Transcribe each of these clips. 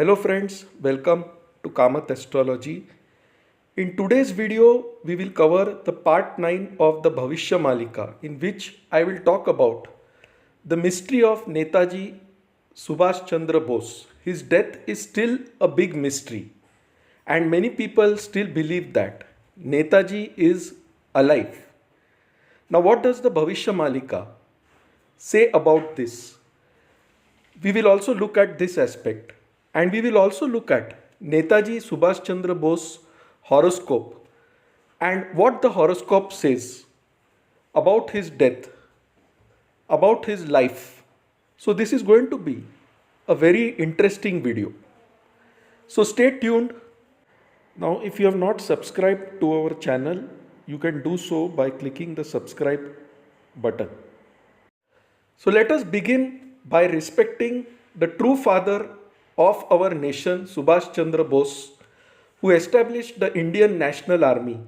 Hello friends, welcome to Kamath Astrology. In today's video, we will cover the part 9 of the Bhavishya Malika, in which I will talk about the mystery of Netaji Subhash Chandra Bose. His death is still a big mystery, and many people still believe that Netaji is alive. Now, what does the Bhavishya Malika say about this? We will also look at this aspect, and we will also look at Netaji Subhash Chandra Bose horoscope and what the horoscope says about his death, about his life. So this is going to be a very interesting video. So stay tuned. Now if you have not subscribed to our channel, you can do so by clicking the subscribe button. So let us begin by respecting the true father of our nation, Subhash Chandra Bose, who established the Indian National Army,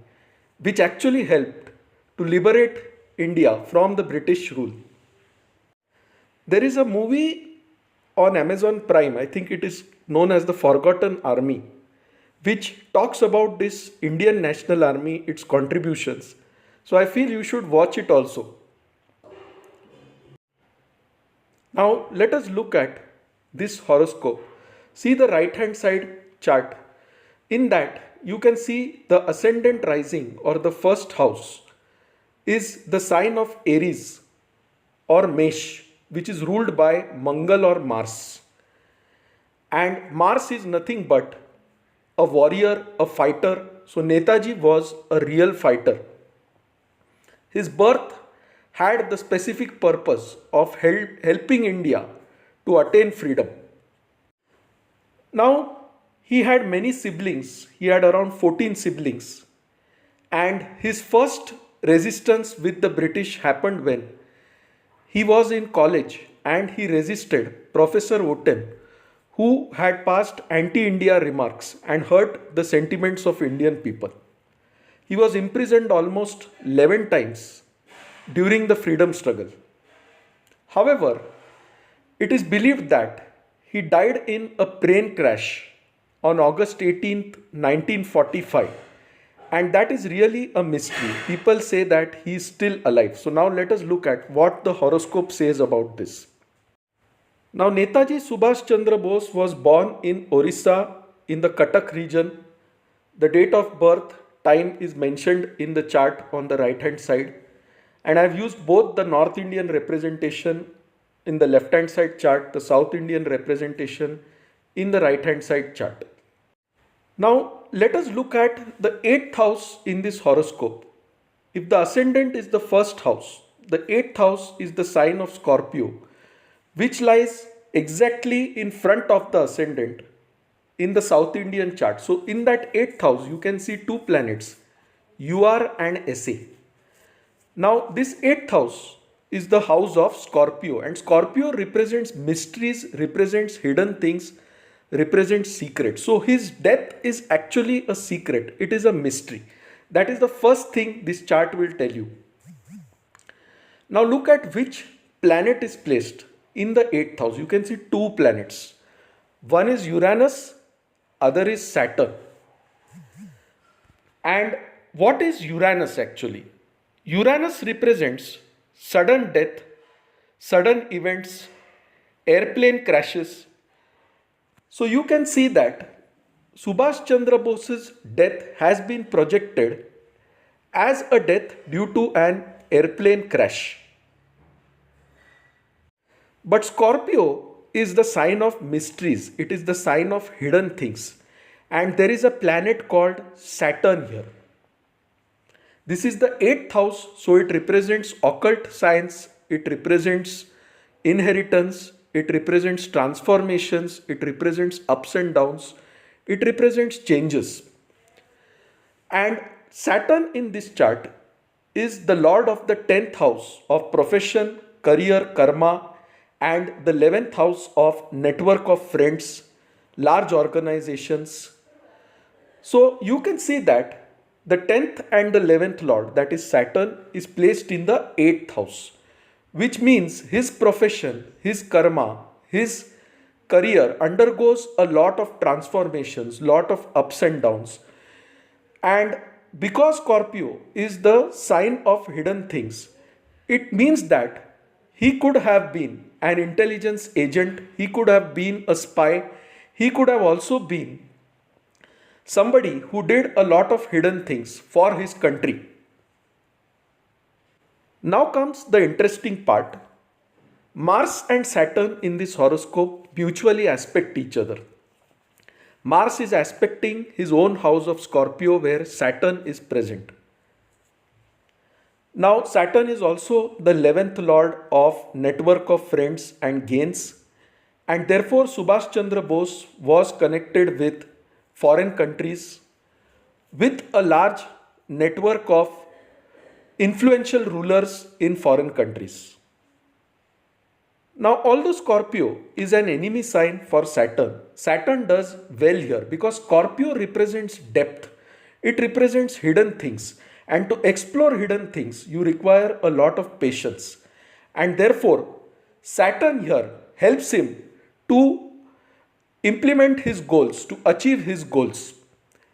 which actually helped to liberate India from the British rule. There is a movie on Amazon Prime, I think it is known as The Forgotten Army, which talks about this Indian National Army, its contributions. So I feel you should watch it also. Now let us look at this horoscope. See the right hand side chart. In that you can see the ascendant rising or the first house is the sign of Aries or Mesh, which is ruled by Mangal or Mars. And Mars is nothing but a warrior, a fighter. So Netaji was a real fighter. His birth had the specific purpose of helping India to attain freedom. Now, he had many siblings. He had around 14 siblings. And his first resistance with the British happened when he was in college and he resisted Professor Wotten, who had passed anti-India remarks and hurt the sentiments of Indian people. He was imprisoned almost 11 times during the freedom struggle. However, it is believed that he died in a plane crash on August 18th, 1945. And that is really a mystery. People say that he is still alive. So now let us look at what the horoscope says about this. Now Netaji Subhash Chandra Bose was born in Orissa in the Cuttack region. The date of birth, time is mentioned in the chart on the right hand side. And I have used both the North Indian representation in the left hand side chart, the South Indian representation in the right hand side chart. Now let us look at the 8th house in this horoscope. If the ascendant is the first house, the 8th house is the sign of Scorpio, which lies exactly in front of the ascendant in the South Indian chart. So in that 8th house, you can see two planets, UR and SA. Now this 8th house is the house of Scorpio, and Scorpio represents mysteries, represents hidden things, represents secrets. So his death is actually a secret. It is a mystery. That is the first thing this chart will tell you. Now look at which planet is placed in the 8th house. You can see two planets. One is Uranus, other is Saturn. And what is Uranus actually? Uranus represents sudden death, sudden events, airplane crashes. So you can see that Subhash Chandra Bose's death has been projected as a death due to an airplane crash. But Scorpio is the sign of mysteries. It is the sign of hidden things. And there is a planet called Saturn here. This is the 8th house, so it represents occult science, it represents inheritance, it represents transformations, it represents ups and downs, it represents changes. And Saturn in this chart is the lord of the 10th house of profession, career, karma, and the 11th house of network of friends, large organizations. So you can see that the 10th and the 11th lord, that is Saturn, is placed in the 8th house, which means his profession, his karma, his career undergoes a lot of transformations, lot of ups and downs. And because Scorpio is the sign of hidden things, it means that he could have been an intelligence agent, he could have been a spy, he could have also been somebody who did a lot of hidden things for his country. Now comes the interesting part. Mars and Saturn in this horoscope mutually aspect each other. Mars is aspecting his own house of Scorpio where Saturn is present. Now, Saturn is also the 11th lord of network of friends and gains, and therefore Subhash Chandra Bose was connected with foreign countries with a large network of influential rulers in foreign countries. Now, although Scorpio is an enemy sign for Saturn, Saturn does well here because Scorpio represents depth. It represents hidden things. And to explore hidden things, you require a lot of patience. And therefore, Saturn here helps him to implement his goals, to achieve his goals.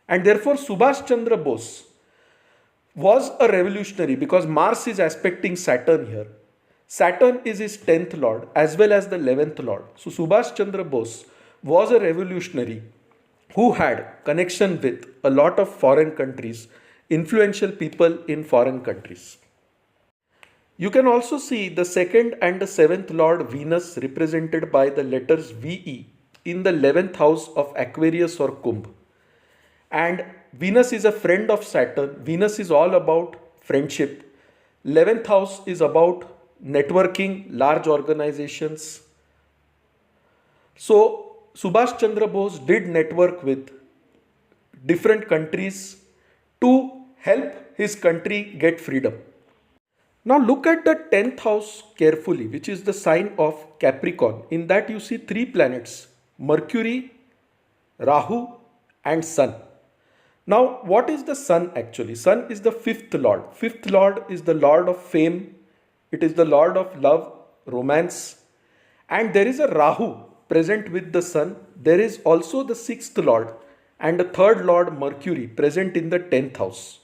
And therefore, Subhash Chandra Bose was a revolutionary because Mars is aspecting Saturn here. Saturn is his 10th lord as well as the 11th lord. So Subhash Chandra Bose was a revolutionary who had connection with a lot of foreign countries, influential people in foreign countries. You can also see the 2nd and the 7th lord Venus represented by the letters VE in the 11th house of Aquarius or Kumbh. And Venus is a friend of Saturn. Venus is all about friendship. 11th house is about networking, large organizations. So Subhash Chandra Bose did network with different countries to help his country get freedom. Now look at the 10th house carefully, which is the sign of Capricorn. In that you see 3 planets, Mercury, Rahu and Sun. Now what is the Sun actually? Sun is the 5th lord. 5th lord is the lord of fame. It is the lord of love, romance. And there is a Rahu present with the Sun. There is also the 6th lord and the 3rd lord Mercury present in the 10th house.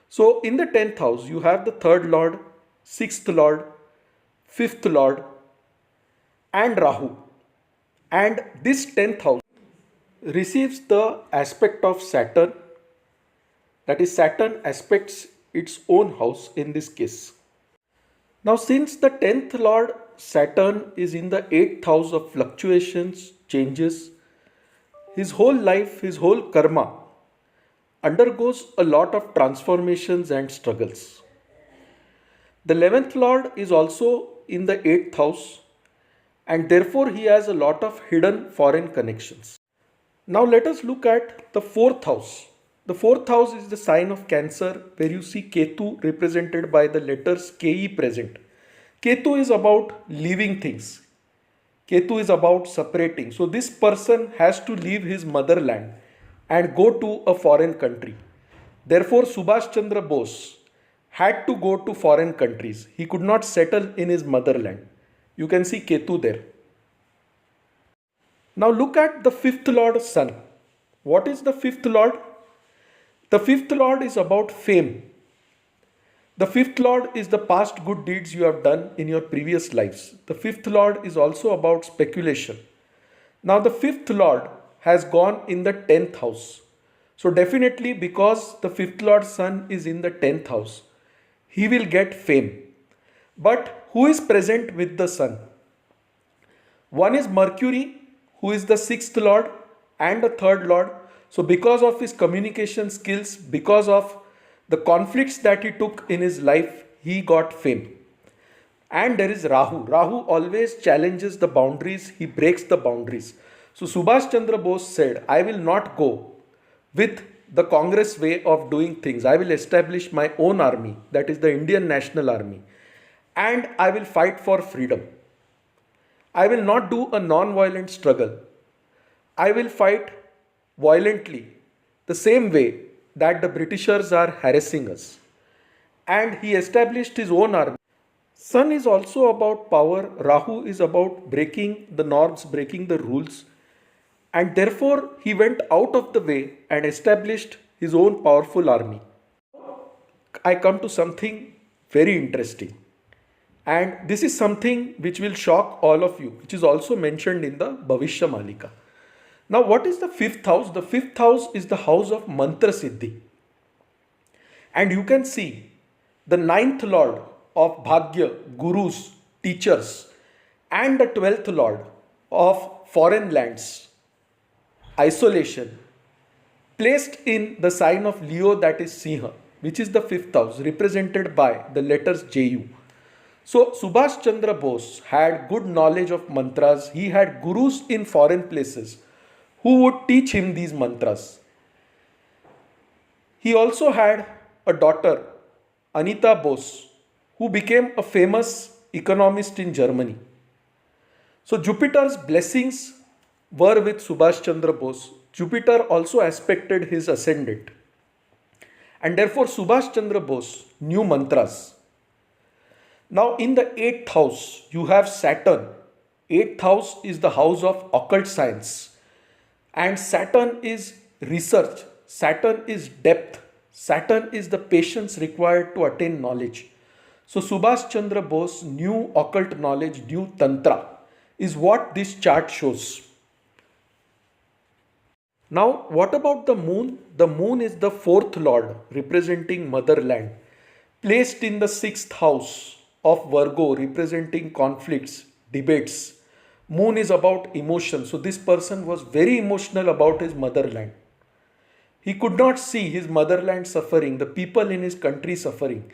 So in the 10th house you have the 3rd lord, 6th lord, 5th lord and Rahu. And this 10th house receives the aspect of Saturn. That is, Saturn aspects its own house in this case. Now since the 10th lord Saturn is in the 8th house of fluctuations, changes, his whole life, his whole karma undergoes a lot of transformations and struggles. The 11th lord is also in the 8th house and therefore he has a lot of hidden foreign connections. Now let us look at the 4th house. The 4th house is the sign of Cancer where you see Ketu represented by the letters KE present. Ketu is about leaving things. Ketu is about separating. So this person has to leave his motherland and go to a foreign country. Therefore Subhash Chandra Bose had to go to foreign countries. He could not settle in his motherland. You can see Ketu there. Now look at the 5th lord Sun. What is the 5th lord? The 5th lord is about fame. The 5th lord is the past good deeds you have done in your previous lives. The 5th lord is also about speculation. Now the 5th lord has gone in the 10th house. So definitely because the 5th lord Sun is in the 10th house, he will get fame. But who is present with the Sun? One is Mercury, who is the 6th lord and the 3rd lord. So because of his communication skills, because of the conflicts that he took in his life, he got fame. And there is Rahu. Rahu always challenges the boundaries, he breaks the boundaries. So Subhash Chandra Bose said, I will not go with the Congress way of doing things. I will establish my own army, that is the Indian National Army. And I will fight for freedom. I will not do a non-violent struggle. I will fight violently, the same way that the Britishers are harassing us. And he established his own army. Sun is also about power. Rahu is about breaking the norms, breaking the rules. And therefore, he went out of the way and established his own powerful army. I come to something very interesting. And this is something which will shock all of you, which is also mentioned in the Bhavishya Malika. Now, what is the fifth house? The fifth house is the house of Mantra Siddhi. And you can see the ninth lord of Bhagya, gurus, teachers, and the 12th lord of foreign lands, isolation, placed in the sign of Leo, that is Sinha, which is the fifth house, represented by the letters JU. So, Subhash Chandra Bose had good knowledge of mantras. He had gurus in foreign places who would teach him these mantras. He also had a daughter, Anita Bose, who became a famous economist in Germany. So, Jupiter's blessings were with Subhash Chandra Bose. Jupiter also aspected his ascendant. And therefore, Subhash Chandra Bose knew mantras. Now, in the 8th house, you have Saturn. 8th house is the house of occult science. And Saturn is research. Saturn is depth. Saturn is the patience required to attain knowledge. So, Subhash Chandra Bose knew occult knowledge, knew Tantra, is what this chart shows. Now, what about the moon? The moon is the fourth lord, representing motherland, placed in the 6th house of Virgo, representing conflicts, debates. Moon is about emotion. So, this person was very emotional about his motherland. He could not see his motherland suffering, the people in his country suffering,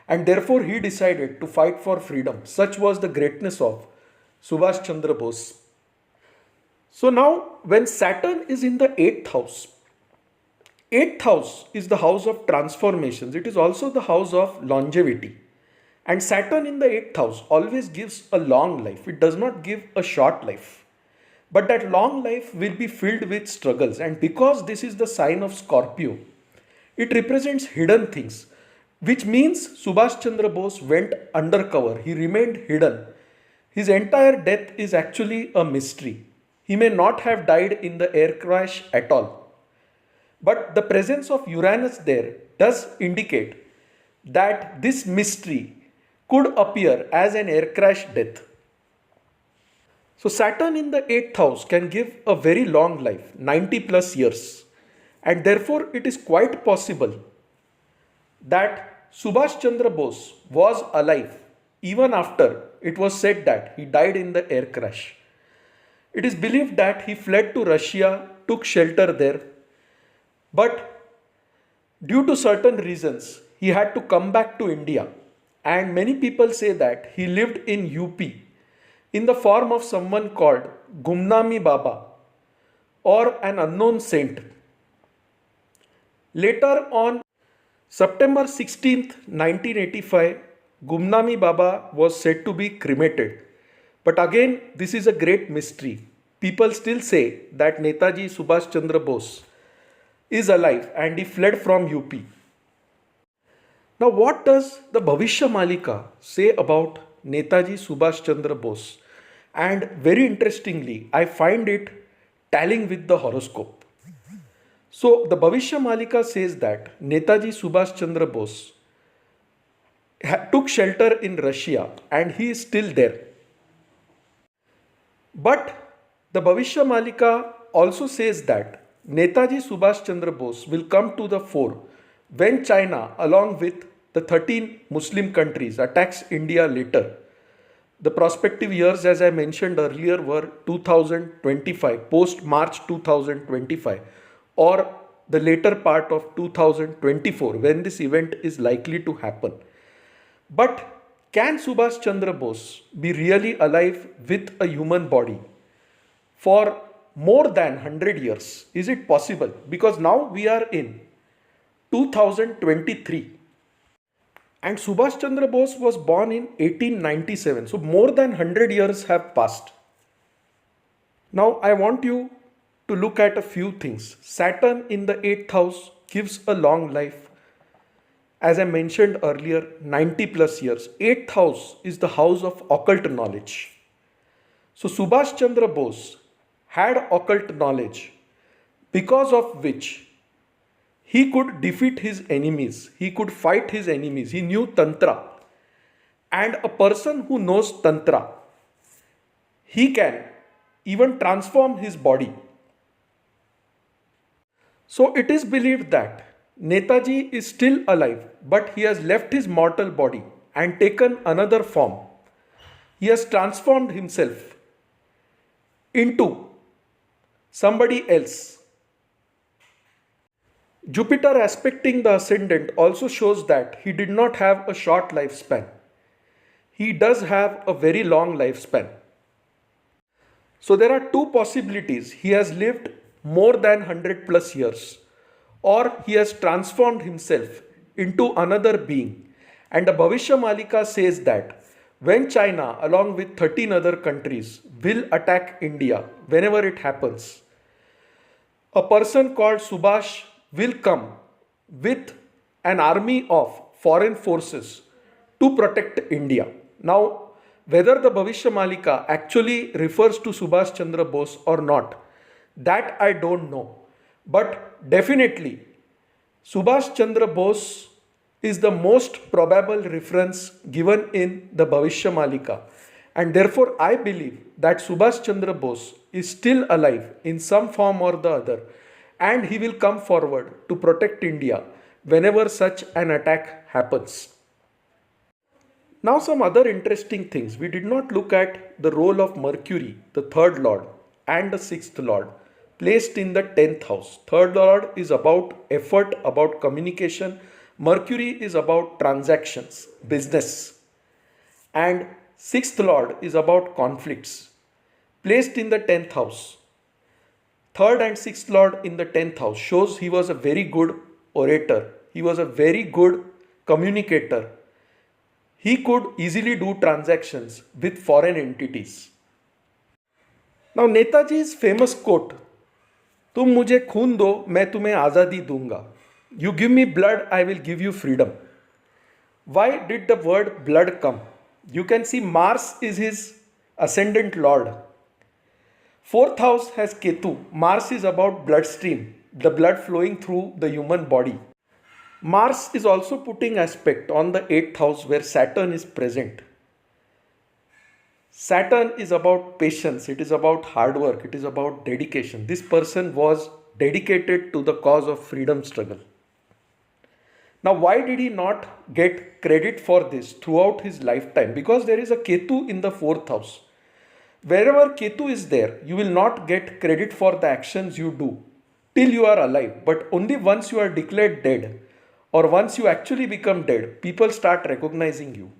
and therefore he decided to fight for freedom. Such was the greatness of Subhash Chandra Bose. So now, when Saturn is in the 8th house, 8th house is the house of transformations. It is also the house of longevity. And Saturn in the 8th house always gives a long life. It does not give a short life. But that long life will be filled with struggles. And because this is the sign of Scorpio, it represents hidden things, which means Subhash Chandra Bose went undercover. He remained hidden. His entire death is actually a mystery. He may not have died in the air crash at all. But the presence of Uranus there does indicate that this mystery could appear as an air crash death. So Saturn in the 8th house can give a very long life, 90 plus years. And therefore it is quite possible that Subhash Chandra Bose was alive even after it was said that he died in the air crash. It is believed that he fled to Russia, took shelter there, but due to certain reasons, he had to come back to India. And many people say that he lived in UP in the form of someone called Gumnami Baba or an unknown saint. Later on September 16th, 1985, Gumnami Baba was said to be cremated. But again, this is a great mystery. People still say that Netaji Subhash Chandra Bose is alive and he fled from UP. Now, what does the Bhavishya Malika say about Netaji Subhash Chandra Bose? And very interestingly, I find it tallying with the horoscope. So, the Bhavishya Malika says that Netaji Subhash Chandra Bose took shelter in Russia and he is still there. But the Bhavishya Malika also says that Netaji Subhash Chandra Bose will come to the fore when China, along with the 13 Muslim countries, attacks India later. The prospective years, as I mentioned earlier, were 2025, post March 2025, or the later part of 2024, when this event is likely to happen. But can Subhash Chandra Bose be really alive with a human body for more than 100 years? Is it possible? Because now we are in 2023 and Subhash Chandra Bose was born in 1897. So more than 100 years have passed. Now I want you to look at a few things. Saturn in the 8th house gives a long life. as I mentioned earlier, 90 plus years. 8th house is the house of occult knowledge. So Subhash Chandra Bose had occult knowledge because of which he could defeat his enemies, he could fight his enemies, he knew Tantra. And a person who knows Tantra, he can even transform his body. So it is believed that Netaji is still alive, but he has left his mortal body and taken another form. He has transformed himself into somebody else. Jupiter aspecting the ascendant also shows that he did not have a short lifespan. He does have a very long lifespan. So there are two possibilities. He has lived more than 100 plus years, or he has transformed himself into another being. And the Bhavishya Malika says that when China, along with 13 other countries, will attack India whenever it happens, a person called Subhash will come with an army of foreign forces to protect India. Now, whether the Bhavishya Malika actually refers to Subhash Chandra Bose or not, that I don't know. But definitely, Subhash Chandra Bose is the most probable reference given in the Bhavishya Malika. And therefore, I believe that Subhash Chandra Bose is still alive in some form or the other, and he will come forward to protect India whenever such an attack happens. Now, some other interesting things. We did not look at the role of Mercury, the third lord, and the sixth lord, placed in the 10th house. Third lord is about effort, about communication. Mercury is about transactions, business. And sixth lord is about conflicts, placed in the 10th house. Third and sixth lord in the 10th house shows he was a very good orator. He was a very good communicator. He could easily do transactions with foreign entities. Now Netaji's famous quote, "तुम मुझे खून दो, मैं तुम्हें आज़ादी दूंगा." You give me blood, I will give you freedom. Why did the word blood come? You can see Mars is his ascendant lord. Fourth house has Ketu. Mars is about bloodstream, the blood flowing through the human body. Mars is also putting aspect on the 8th house where Saturn is present. Saturn is about patience, it is about hard work, it is about dedication. This person was dedicated to the cause of freedom struggle. Now, why did he not get credit for this throughout his lifetime? Because there is a Ketu in the 4th house. Wherever Ketu is there, you will not get credit for the actions you do till you are alive. But only once you are declared dead, or once you actually become dead, people start recognizing you.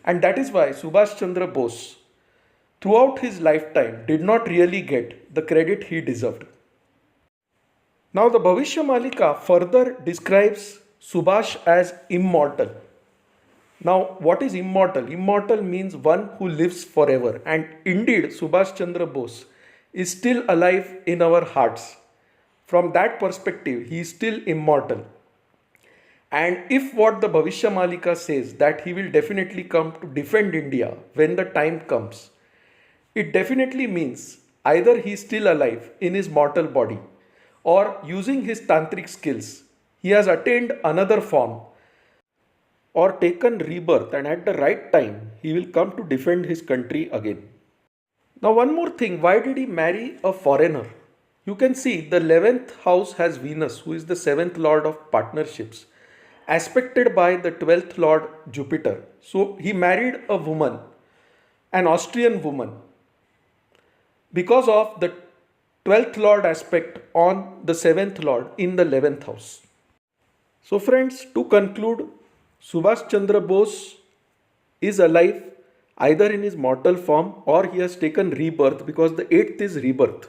And that is why Subhash Chandra Bose, throughout his lifetime, did not really get the credit he deserved. Now the Bhavishya Malika further describes Subhash as immortal. Now what is immortal? Immortal means one who lives forever. And indeed Subhash Chandra Bose is still alive in our hearts. From that perspective, he is still immortal. And if what the Bhavishya Malika says that he will definitely come to defend India when the time comes, it definitely means either he is still alive in his mortal body, or using his tantric skills, he has attained another form or taken rebirth, and at the right time he will come to defend his country again. Now one more thing, why did he marry a foreigner? You can see the 11th house has Venus, who is the 7th lord of partnerships, aspected by the 12th lord Jupiter. So he married a woman, an Austrian woman, because of the 12th lord aspect on the 7th lord in the 11th house. So friends, to conclude, Subhash Chandra Bose is alive either in his mortal form or he has taken rebirth, because the 8th is rebirth.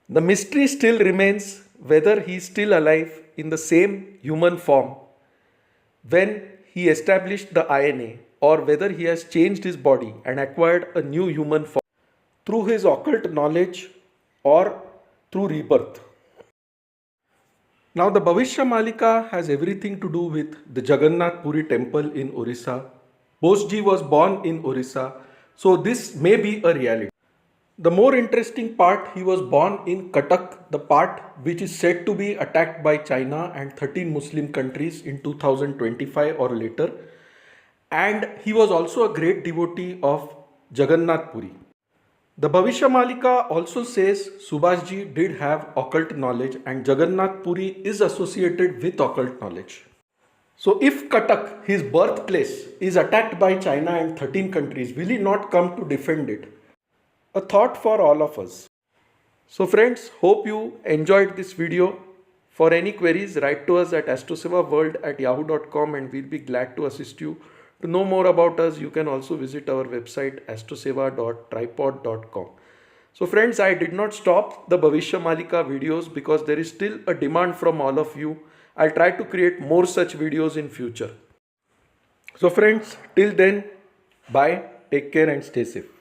The mystery still remains whether he is still alive in the same human form when he established the INA, or whether he has changed his body and acquired a new human form through his occult knowledge or through rebirth. Now, the Bhavishya Malika has everything to do with the Jagannath Puri temple in Orissa. Boseji was born in Orissa, so this may be a reality. The more interesting part, he was born in Cuttack, the part which is said to be attacked by China and 13 Muslim countries in 2025 or later. And he was also a great devotee of Jagannath Puri. The Bhavishya Malika also says Subhashji did have occult knowledge and Jagannath Puri is associated with occult knowledge. So if Cuttack, his birthplace, is attacked by China and 13 countries, will he not come to defend it? A thought for all of us. So friends, hope you enjoyed this video. For any queries, write to us at astrosevaworld@yahoo.com and we'll be glad to assist you. To know more about us, you can also visit our website astroseva.tripod.com. So friends, I did not stop the Bhavishya Malika videos because there is still a demand from all of you. I'll try to create more such videos in future. So friends, till then, bye, take care and stay safe.